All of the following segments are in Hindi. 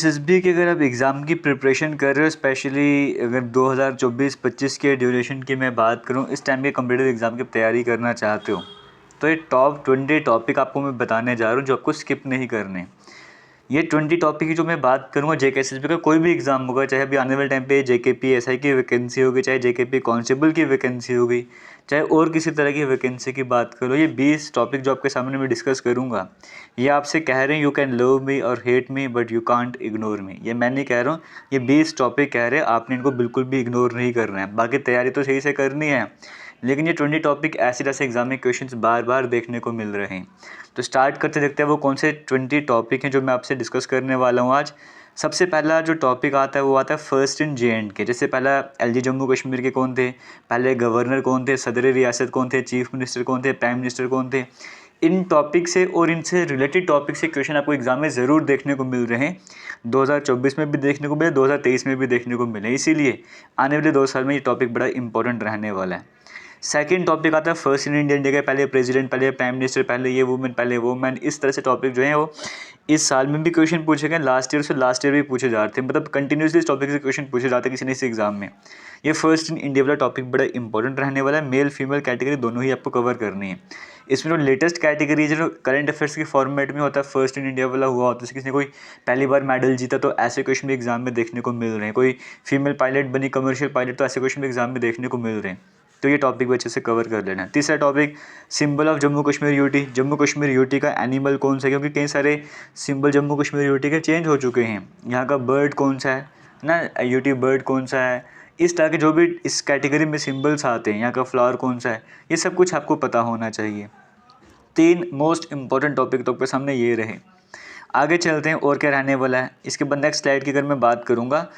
एसएसबी की अगर आप एग्ज़ाम की प्रिपरेशन कर रहे हो, स्पेशली अगर 2024-25 के ड्यूरेशन की मैं बात करूं, इस टाइम के कॉम्पिटिटिव एग्ज़ाम की तैयारी करना चाहते हो, तो ये टॉप 20 टॉपिक आपको मैं बताने जा रहा हूं जो आपको स्किप नहीं करने। ये 20 टॉपिक की जो मैं बात करूँगा जेके एसएसबी का कोई भी एग्जाम होगा, चाहे अभी आने वाले टाइम पे जेकेपी एसआई की वैकेंसी होगी, चाहे जेकेपी कांस्टेबल की वैकेंसी होगी, चाहे और किसी तरह की वैकेंसी की बात करो, ये 20 टॉपिक जो आपके सामने मैं डिस्कस करूँगा, ये आपसे कह रहे हैं यू कैन लव मी और hate me but you can't ignore me. ये मैं नहीं कह रहा हूँ, ये 20 टॉपिक कह रहे हैं, आपने इनको बिल्कुल भी इग्नोर नहीं करना है। बाकी तैयारी तो सही से करनी है, लेकिन ये 20 टॉपिक ऐसे जैसे एग्जाम में क्वेश्चंस बार बार देखने को मिल रहे हैं। तो स्टार्ट करते देखते हैं वो कौन से 20 टॉपिक हैं जो मैं आपसे डिस्कस करने वाला हूँ आज। सबसे पहला जो टॉपिक आता है वो आता है फर्स्ट इन जे.एंड.के। जैसे पहला एलजी जम्मू कश्मीर के कौन थे, पहले गवर्नर कौन थे, सदर रियासत कौन थे, चीफ मिनिस्टर कौन थे, प्राइम मिनिस्टर कौन थे। इन टॉपिक से और इनसे रिलेटेड टॉपिक से क्वेश्चन आपको एग्जाम में ज़रूर देखने को मिल रहे हैं। 2024 में भी देखने को मिले, 2023 में भी देखने को मिले, इसीलिए आने वाले 2 साल में ये टॉपिक बड़ा इंपॉर्टेंट रहने वाला है। सेकंड टॉपिक आता है फर्स्ट इन इंडिया के, पहले प्रेसिडेंट, पहले प्राइम मिनिस्टर, पहले ये वुमेन, पहले वो मैन। इस तरह से टॉपिक जो है वो इस साल में भी क्वेश्चन पूछे गए, लास्ट ईयर से लास्ट ईयर भी पूछे जा रहे थे, मतलब कंटिन्यूसली इस टॉपिक से क्वेश्चन पूछे जाते हैं किसी न किसी एग्जाम में। ये फर्स्ट इन इंडिया वाला टॉपिक बड़ा इंपॉर्टेंट रहने वाला है। मेल फीमेल कैटेगरी दोनों ही आपको कवर करनी है। इसमें जो लेटेस्ट कैटेगरी है जो करंट अफेयर्स के फॉर्मेट में होता है, फर्स्ट इन इंडिया वाला हुआ होता है, जैसे किसी ने कोई पहली बार मेडल जीता तो ऐसे क्वेश्चन भी एग्जाम में देखने को मिल रहे हैं। कोई फीमेल पायलट बनी कमर्शियल पायलट, तो ऐसे क्वेश्चन भी एग्जाम में देखने को मिल रहे हैं। तो ये टॉपिक भी अच्छे से कवर कर लेना है। तीसरा topic symbol of Jammu Kashmir UT. Jammu Kashmir UT का एनिमल कौन सा है, क्योंकि कई सारे सिंबल जम्मू कश्मीर यूटी के चेंज हो चुके हैं। यहाँ का बर्ड कौन सा है ना, यूटी बर्ड कौन सा है, इस तरह के जो भी इस कैटेगरी में सिंबल्स आते हैं, यहाँ का फ्लावर कौन सा है, ये सब कुछ आपको पता होना चाहिए। 3 मोस्ट इंपॉर्टेंट टॉपिक तो आपके सामने ये रहे। आगे चलते हैं और क्या रहने वाला है। इसके बाद नेक्स्ट स्लाइड की अगर मैं बात करूँगा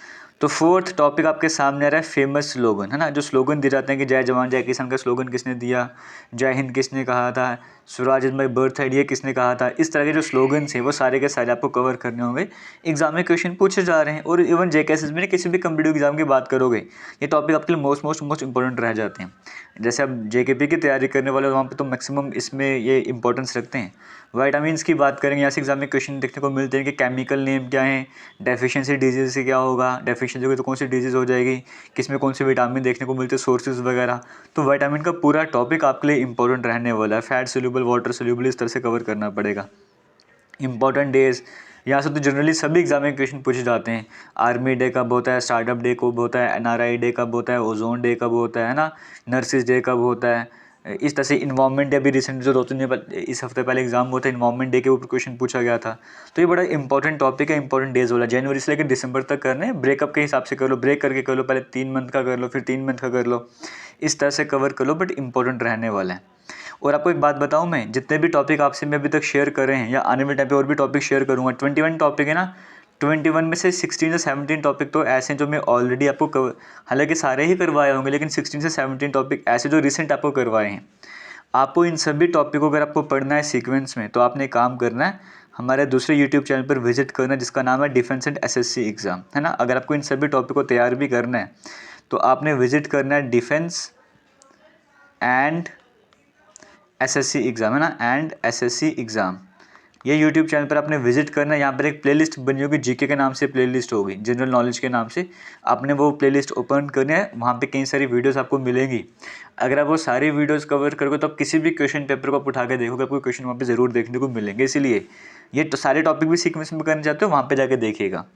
तो फोर्थ टॉपिक आपके सामने आ रहा है फेमस स्लोगन, है ना। जो स्लोगन दिए जाते हैं कि जय जवान जय किसान का स्लोगन किसने दिया, जय हिंद किसने कहा था, Swaraj is my birth side ये किसने कहा था। इस तरह के जो स्लोगन्स हैं वो सारे के सारे आपको कवर करने होंगे। एग्जाम में क्वेश्चन पूछे जा रहे हैं, और इवन जेकेएसएसबी में किसी भी कम्पिटिटिव एग्जाम की बात करोगे, ये टॉपिक आपके लिए मोस्ट इंपॉर्टेंट रह जाते हैं। जैसे आप जेकेपी की तैयारी करने वाले हो, वहाँ पे तो मैक्सिमम इसमें ये इंपॉर्टेंस रखते हैं। वाइटामिन्स की बात करेंगे, यहाँ से एग्जाम में क्वेश्चन देखने को मिलते हैं कि केमिकल नेम क्या है, डेफिशिएंसी डिजीज से क्या होगा, डेफिशिएंसी होगी तो कौन सी डिजीज़ हो जाएगी, किसमें कौन से विटामिन देखने को मिलते हैं, सोर्सेज वगैरह। तो विटामिन का पूरा टॉपिक आपके लिए इंपॉर्टेंट रहने वाला है। फैट सोल्यूबल, वाटर सोल्यूबल, इस तरह से कवर करना पड़ेगा। इंपॉर्टेंट डेज, यहाँ से तो जनरली सभी एग्जाम में क्वेश्चन पूछे जाते हैं। आर्मी डे कब होता है, स्टार्टअप डे कब होता है, एनआरआई डे कब होता है, ओजोन डे कब होता है ना, नर्सिस डे कब होता है। इस तरह से इन्वायरमेंट डे भी रिसेंट जो 2-3 दिन इस हफ्ते पहले एग्जाम हुआ था, इन्वायरमेंट डे के ऊपर क्वेश्चन पूछा गया था। तो ये बड़ा इंपॉर्टेंट टॉपिक है, इंपॉर्टेंट डेज वाला। जनवरी से लेकर दिसंबर तक करने, ब्रेकअप के हिसाब से कर लो, ब्रेक करके कर लो, पहले 3 मंथ का कर लो, फिर 3 मंथ का कर लो, इस तरह से कवर कर लो, बट इंपॉर्टेंट रहने वाला है। और आपको एक बात बताऊं, मैं जितने भी टॉपिक आपसे मैं अभी तक शेयर कर रहे हैं या आने वाले टाइम पे और भी टॉपिक शेयर करूंगा, 21 टॉपिक है ना, 21 में से 16 से 17 टॉपिक तो ऐसे हैं जो मैं ऑलरेडी आपको हालांकि सारे ही करवाए होंगे, लेकिन 16 से 17 टॉपिक ऐसे जो रिसेंट आपको करवाए हैं। आपको इन सभी टॉपिक को अगर आपको पढ़ना है सीक्वेंस में, तो आपने काम करना है, हमारे दूसरे यूट्यूब चैनल पर विजिट करना है जिसका नाम है डिफेंस एंड एसएससी एग्ज़ाम, है ना। अगर आपको इन सभी टॉपिक को तैयार भी करना है तो आपने विजिट करना है डिफेंस एंड एसएससी एग्ज़ाम, है ना, एंड एसएससी एग्ज़ाम। ये यूट्यूब चैनल पर आपने विजिट करना है। यहाँ पर एक प्लेलिस्ट बनी होगी, जीके के नाम से प्लेलिस्ट होगी, जनरल नॉलेज के नाम से। आपने वो प्लेलिस्ट ओपन करनी है, वहाँ पे कई सारी वीडियोस आपको मिलेंगी। अगर आप वो सारी वीडियोस कवर करोगे तो आप किसी भी क्वेश्चन पेपर को आप उठा के देखोगे, आपको क्वेश्चन वहाँ पे ज़रूर देखने को मिलेंगे। इसीलिए ये तो सारे टॉपिक भी सीक्वेंस में करना चाहते हो, वहाँ पर जाके देखिएगा।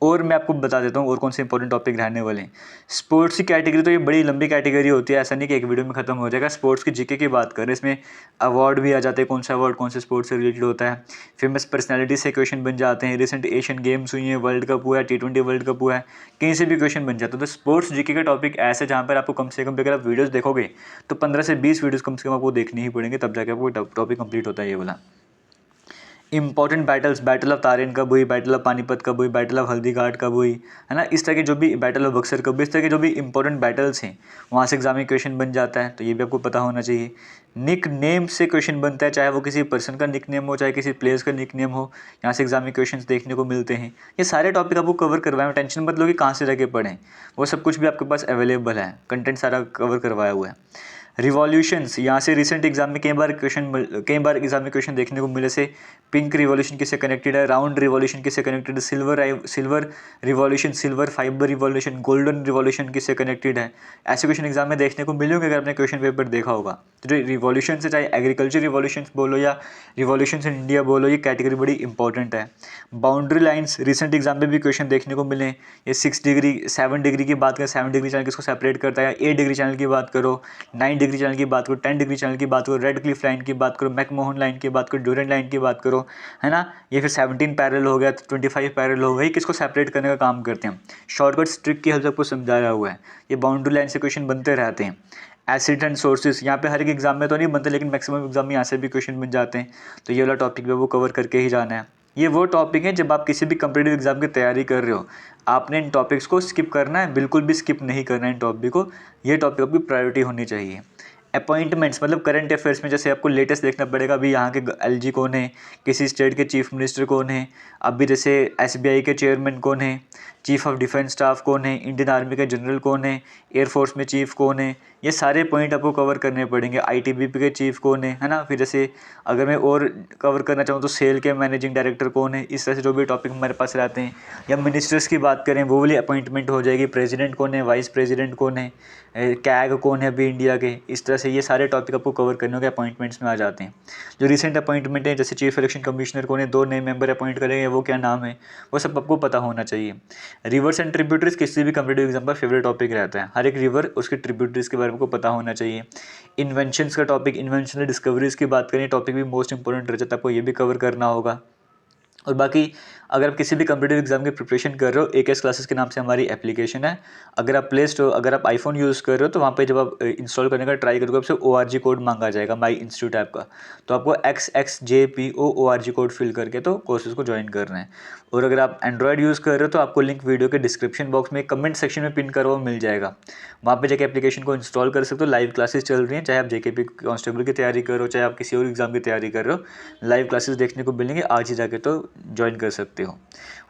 और मैं आपको बता देता हूँ और कौन से इंपॉर्टेंट टॉपिक रहने वाले हैं। स्पोर्ट्स की कैटेगरी तो ये बड़ी लंबी कैटेगरी होती है, ऐसा नहीं कि एक वीडियो में खत्म हो जाएगा। स्पोर्ट्स की जीके की बात करें, इसमें अवार्ड भी आ जाते हैं, कौन सा अवार्ड कौन से स्पोर्ट्स से रिलेटेड होता है। फेमस पर्सनैलिटी से क्वेश्चन बन जाते हैं, रिसेंट एशियन गेम्स हुई हैं, वर्ल्ड कप हुआ है, T20 वर्ल्ड कप हुआ है, कहीं से भी क्वेश्चन बन जाता है। तो स्पोर्ट्स जीके का टॉपिक ऐसे जहाँ पर आपको कम से कम अगर आप वीडियोज़ देखोगे तो 15 से 20 वीडियोज़ कम से कम आपको देखनी ही पड़ेंगे, तब जाके आपको टॉपिक कंप्लीट होता है ये वाला। इंपॉर्टेंट बैटल्स, बैटल ऑफ तारेन कब हुई, बैटल ऑफ पानीपत कब हुई, बैटल ऑफ हल्दी घाट कब हुई, है ना। इस तरह के जो भी बैटल ऑफ बक्सर कब, इस तरह के जो भी इंपॉर्टेंट बैटल्स हैं वहाँ से एग्जाम में क्वेश्चन बन जाता है, तो ये भी आपको पता होना चाहिए। निक नेम से क्वेश्चन बनता है, चाहे वो किसी पर्सन का निक नेम हो, चाहे किसी प्लेयर्स का निक नेम हो, यहाँ से एग्जाम में क्वेश्चन देखने को मिलते हैं। ये सारे टॉपिक आपको कवर करवाए, टेंशन मत लो कि कहाँ से जाके पढ़ें, वो सब कुछ भी आपके पास अवेलेबल है, कंटेंट सारा कवर करवाया हुआ है। रिवॉल्यूशंस, यहाँ से रिसेंट एग्जाम में कई बार एग्जाम में क्वेश्चन देखने को मिले से पिंक रिवॉल्यूशन किससे कनेक्टेड है, राउंड रिवॉल्यूशन किससे कनेक्टेड है, silver revolution, silver fibre revolution, golden revolution किससे कनेक्टेड है। ऐसे क्वेश्चन एग्जाम में देखने को मिले होंगे अगर आपने क्वेश्चन पेपर देखा होगा। तो जो रिवॉल्यूशन से, चाहे एग्रीकल्चर रिवॉल्यूशन बोलो या रिवॉल्यूशन इन इंडिया बोलो, ये कैटेगरी बड़ी इंपॉर्टेंट है। बाउंड्री लाइन्स रिसेंट एग्जाम में भी क्वेश्चन देखने को मिले। ये 6 डिग्री 7 डिग्री की बात करें, 7 डिग्री चैनल किसको सेपरेट करता है, 8 डिग्री चैनल की बात करो, 9 डिग्री चैनल की बात करो, 10 डिग्री चैनल की बात करो, रेड क्लिफ लाइन की बात करो, मैकमोहन लाइन की बात करो, ड्यूरेंट लाइन की बात करो, है ना। ये फिर 17 पैरेलल हो गया, 25 पैरेलल हो गई, किसको सेपरेट करने का काम करते हैं। शॉर्टकट ट्रिक की हेल्प से आपको समझाया हुआ है। ये बाउंड्री लाइन से क्वेश्चन बनते रहते हैं। एसिड एंड सोर्सेज, यहाँ पे हर एक एग्जाम में तो नहीं बनते, लेकिन मैक्सिमम एग्जाम में यहाँ से भी क्वेश्चन बन जाते हैं। तो ये वाला टॉपिक भी वो कवर करके ही जाना है। ये वो टॉपिक है जब आप किसी भी कम्पिटिटिव एग्जाम की तैयारी कर रहे हो, आपने इन टॉपिक्स को स्किप करना है, बिल्कुल भी स्किप नहीं करना है इन टॉपिक को। ये टॉपिक आपकी प्रायोरिटी होनी चाहिए। अपॉइंटमेंट्स मतलब करंट अफेयर्स में जैसे आपको लेटेस्ट देखना पड़ेगा, अभी यहाँ के एलजी कौन है, किसी स्टेट के चीफ मिनिस्टर कौन है, अभी जैसे एसबीआई के चेयरमैन कौन है, चीफ ऑफ डिफेंस स्टाफ कौन है, इंडियन आर्मी के जनरल कौन है, एयरफोर्स में चीफ कौन है, ये सारे पॉइंट आपको कवर करने पड़ेंगे। आईटीबीपी के चीफ कौन है ना। फिर जैसे अगर मैं और कवर करना चाहूँ तो सेल के मैनेजिंग डायरेक्टर कौन है। इस तरह से जो भी टॉपिक हमारे पास रहते हैं, या मिनिस्टर्स की बात करें वो वाली अपॉइंटमेंट हो जाएगी, प्रेसिडेंट कौन है, वाइस प्रेसिडेंट कौन है, कैग कौन है अभी इंडिया के। इस तरह से ये सारे टॉपिक आपको कवर करने होंगे, अपॉइंटमेंट्स में आ जाते हैं। जो रिसेंट अपॉइंटमेंट है, जैसे चीफ इलेक्शन कमिश्नर कौन है, 2 नए मेंबर अपॉइंट करेंगे, वो क्या नाम है, वो सब आपको पता होना चाहिए। रिवर्स एंड ट्रिब्यूटरीज किसी भी कम्पिटिटिव एग्जाम का फेवरेट टॉपिक रहता है। हर एक रिवर उसके ट्रिब्यूटरीज के बारे में आपको पता होना चाहिए। इन्वेंशंस का टॉपिक, इन्वेंशनल डिस्कवरीज की बात करें, टॉपिक भी मोस्ट इंपॉर्टेंट रह जाता है, आपको ये भी कवर करना होगा। और बाकी अगर आप किसी भी कम्पिटिटिव एग्जाम की प्रिपरेशन कर रहे हो, AKS क्लासेस के नाम से हमारी एप्लीकेशन है। अगर आप अगर आप आईफोन यूज़ कर रहे हो तो वहाँ पे जब आप इंस्टॉल करने का ट्राई करोगे, आपसे ORG कोड मांगा जाएगा, माई इंस्टीट्यूट ऐप का। तो आपको XXJPO ORG कोड फिल करके तो कोर्सेज को ज्वाइन करना है। और अगर आप एंड्रॉयड यूज़ कर रहे हो तो आपको लिंक वीडियो के डिस्क्रिप्शन बॉक्स में कमेंट सेक्शन में पिन करा हुआ मिल जाएगा। वहाँ पे जाके एप्लीकेशन को इंस्टॉल कर सकते हो। लाइव क्लासेस चल रही हैं, चाहे आप JKP कांस्टेबल की तैयारी करो, चाहे आप किसी और एग्जाम की तैयारी कर रहे हो, लाइव क्लासेस देखने को मिलेंगे। आज ही जाके तो ज्वाइन कर सकते हो।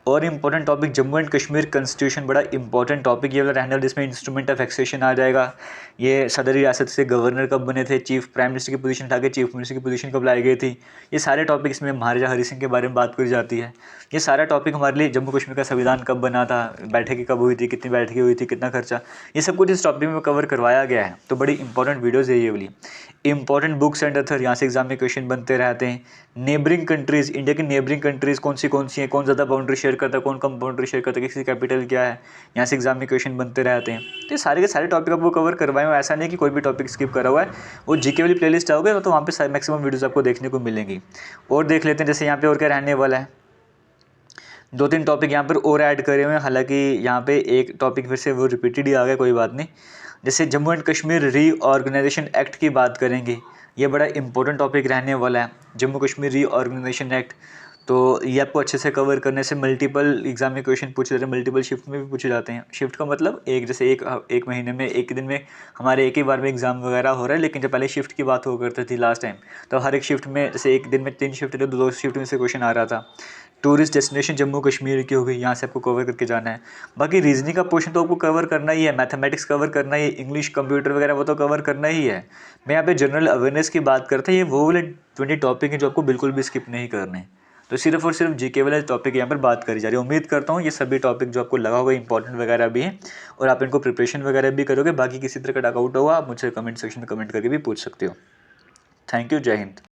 और important topic, Jammu and Kashmir constitution बड़ा इंपॉर्टेंट टॉपिक ये वाला रहने वाला, जिसमें इंस्ट्रूमेंट ऑफ एक्सेशन आ जाएगा। ये सदरी रियासत से गवर्नर कब बने थे, चीफ प्राइम मिनिस्टर की पोजीशन उठा के चीफ मिनिस्टर की पोजीशन कब लाई गई थी, ये सारे टॉपिक इसमें महाराजा हरि सिंह के बारे में बात करी जाती है। ये सारा टॉपिक हमारे लिए, जम्मू कश्मीर का संविधान कब बना था, बैठकें कब हुई थी, कितनी बैठकें हुई थी, कितना खर्चा, ये सब कुछ इस टॉपिक में कवर करवाया गया है। तो बड़ी इंपॉर्टेंट वीडियोज़ है ये वाली। इंपॉर्टेंट बुक्स एंड अथर, यहाँ से एग्जाम में क्वेश्चन बनते रहते हैं। नेबरिंग कंट्रीज़, इंडिया की नेबरिंग कंट्रीज़ कौन सी है, कौन ज़्यादा बाउंड्री शेयर करता है, कौन कम बाउंड्री शेयर करता है, किसी कैपिटल क्या है, यहाँ से एग्जाम में क्वेश्चन बनते रहते हैं। तो ये सारे के सारे टॉपिक आपको कवर करवाए हुए, ऐसा नहीं कि कोई भी टॉपिक स्किप करा हुआ है। वो जीके वाली प्लेलिस्ट आओगे तो वहाँ पे मैक्सिमम वीडियोज़ आपको देखने को मिलेंगी। और देख लेते हैं जैसे यहाँ पे और क्या रहने वाला है। 2-3 टॉपिक यहाँ पर और ऐड करे हुए हैं, हालांकि यहाँ पे एक टॉपिक फिर से वो रिपीटेड ही आ गया, कोई बात नहीं। जैसे Jammu and Kashmir reorganisation act की बात करेंगे, ये बड़ा इंपॉर्टेंट टॉपिक रहने वाला है, जम्मू कश्मीर रीऑर्गेनाइजेशन एक्ट। तो ये आपको अच्छे से कवर करने से मल्टीपल एग्जाम में क्वेश्चन पूछे जाते हैं, मल्टीपल शिफ्ट में भी पूछे जाते हैं। शिफ्ट का मतलब एक महीने में, एक दिन में हमारे एक ही बार में एग्जाम वगैरह हो रहा है। लेकिन जब पहले शिफ्ट की बात हो करती थी लास्ट टाइम, तो हर एक शिफ्ट में, जैसे एक दिन में 3 शिफ्ट थे तो 2 शिफ्ट में से क्वेश्चन आ रहा था। टूरिस्ट डेस्टिनेशन जम्मू कश्मीर की हो गई, यहाँ से आपको कवर करके जाना है। बाकी रीजनिंग का पोर्शन तो आपको कवर करना ही है, मैथमेटिक्स कवर करना ही है, इंग्लिश कंप्यूटर वगैरह वो तो कवर करना ही है। मैं यहाँ पे जनरल अवेयरनेस की बात करता हूँ, ये वो वाले 20 टॉपिक हैं जो आपको बिल्कुल भी स्किप नहीं करने। तो सिर्फ और सिर्फ जीके वाले टॉपिक यहाँ पर बात करी जा रही है। उम्मीद करता हूँ ये सभी टॉपिक जो आपको लगा होगा इंपॉर्टेंट वगैरह भी हैं, और आप इनको प्रिपरेशन वगैरह भी करोगे। बाकी किसी तरह का डाउट होगा आप मुझसे कमेंट सेक्शन में कमेंट करके भी पूछ सकते हो। थैंक यू, जय हिंद।